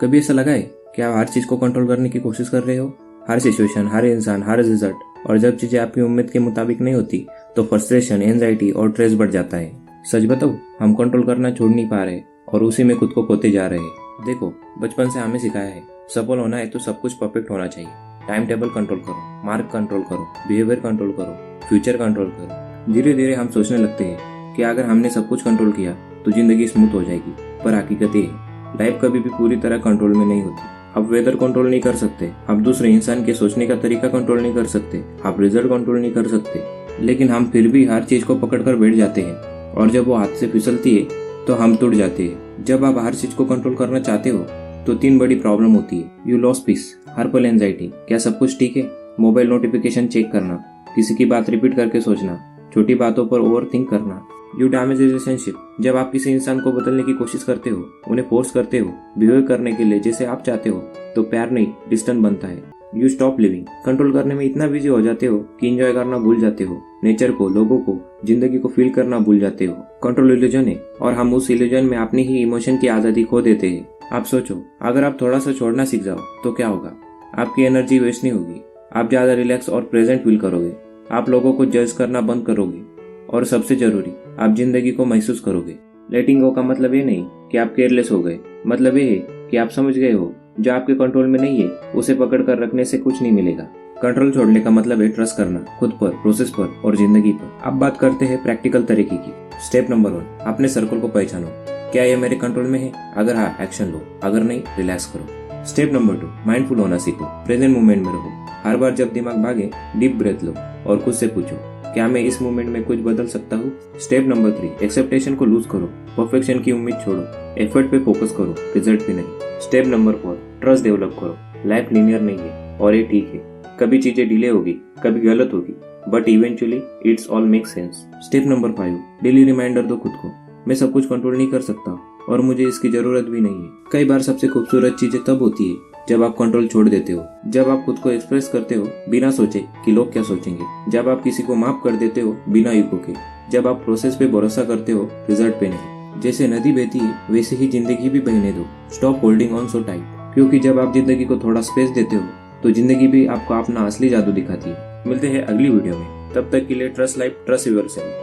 कभी ऐसा लगा है कि आप हर चीज को कंट्रोल करने की कोशिश कर रहे हो, हर सिचुएशन, हर इंसान, हर रिजल्ट, और जब चीजें आपकी उम्मीद के मुताबिक नहीं होती तो फ्रस्ट्रेशन, एंजाइटी और स्ट्रेस बढ़ जाता है। सच बताओ, हम कंट्रोल करना छोड़ नहीं पा रहे और उसी में खुद को खोते जा रहे हैं। देखो, बचपन से हमें सिखाया है सफल होना है तो सब कुछ परफेक्ट होना चाहिए। टाइम टेबल कंट्रोल करो, मार्क कंट्रोल करो, बिहेवियर कंट्रोल करो, फ्यूचर कंट्रोल करो। धीरे धीरे हम सोचने लगते हैं कि अगर हमने सब कुछ कंट्रोल किया तो जिंदगी स्मूथ हो जाएगी, पर हकीकत ये है लाइफ कभी भी पूरी तरह कंट्रोल में नहीं होती। आप वेदर कंट्रोल नहीं कर सकते, आप दूसरे इंसान के सोचने का तरीका कंट्रोल नहीं कर सकते, आप रिजल्ट कंट्रोल नहीं कर सकते, लेकिन हम फिर भी हर चीज को पकड़ कर बैठ जाते हैं और जब वो हाथ से फिसलती है तो हम टूट जाते हैं। जब आप हर चीज को कंट्रोल करना चाहते हो तो 3 बड़ी प्रॉब्लम होती है। यू लॉस पीस, हर पल एंजाइटी, क्या सब कुछ ठीक है, मोबाइल नोटिफिकेशन चेक करना, किसी की बात रिपीट करके सोचना, छोटी बातों पर ओवर थिंक करना। यू डैमेज रिलेशनशिप, जब आप किसी इंसान को बदलने की कोशिश करते हो, उन्हें फोर्स करते हो बिहेव करने के लिए जैसे आप चाहते हो, तो प्यार नहीं डिस्टेंस बनता है। यू स्टॉप लिविंग, कंट्रोल करने में इतना बिजी हो जाते हो कि एंजॉय करना भूल जाते हो, नेचर को, लोगों को, जिंदगी को फील करना भूल जाते हो। कंट्रोल इल्यूजन है और हम उस इल्यूजन में अपनी ही इमोशन की आजादी खो देते हैं। आप सोचो, अगर आप थोड़ा सा छोड़ना सीख जाओ तो क्या होगा? आपकी एनर्जी वेस्ट नहीं होगी, आप ज्यादा रिलैक्स और प्रेजेंट फील करोगे, आप लोगों को जज करना बंद करोगे और सबसे जरूरी, आप जिंदगी को महसूस करोगे। लेटिंग गो का मतलब ये नहीं कि आप केयरलेस हो गए, मतलब ये है कि आप समझ गए हो जो आपके कंट्रोल में नहीं है उसे पकड़ कर रखने से कुछ नहीं मिलेगा। कंट्रोल छोड़ने का मतलब है ट्रस्ट करना खुद पर, प्रोसेस पर और जिंदगी पर। अब बात करते हैं प्रैक्टिकल तरीके की। स्टेप नंबर 1, अपने सर्कल को पहचानो। क्या ये मेरे कंट्रोल में है? अगर हाँ, एक्शन लो, अगर नहीं, रिलैक्स करो। स्टेप नंबर 2, माइंडफुल होना सीखो, प्रेजेंट मोमेंट में रहो। हर बार जब दिमाग भागे, डीप ब्रेथ लो और खुद से पूछो, क्या मैं इस मोमेंट में कुछ बदल सकता हूँ? स्टेप नंबर 3, एक्सेप्टेशन को लूज करो, परफेक्शन की उम्मीद छोड़ो, एफर्ट पे फोकस करो, रिजल्ट पे नहीं। स्टेप नंबर 4, ट्रस्ट डेवलप करो। लाइफ लीनियर नहीं है और ये ठीक है, कभी चीजें डिले होगी, कभी गलत होगी, but eventually it's all make sense. Step number 5, daily reminder दो खुद को, मैं सब कुछ कंट्रोल नहीं कर सकता और मुझे इसकी जरूरत भी नहीं है। कई बार सबसे खूबसूरत चीजें तब होती है जब आप कंट्रोल छोड़ देते हो, जब आप खुद को एक्सप्रेस करते हो बिना सोचे कि लोग क्या सोचेंगे, जब आप किसी को माफ कर देते हो बिना ईगो के, जब आप प्रोसेस पे भरोसा करते हो रिजल्ट पे नहीं। जैसे नदी बहती है वैसे ही जिंदगी भी बहने दो। Stop holding on so tight, क्योंकि जब आप जिंदगी को थोड़ा स्पेस देते हो तो जिंदगी भी आपको अपना असली जादू दिखाती है। मिलते हैं अगली वीडियो में, तब तक के लिए ट्रस्ट लाइफ, ट्रस्ट योरसेल्फ।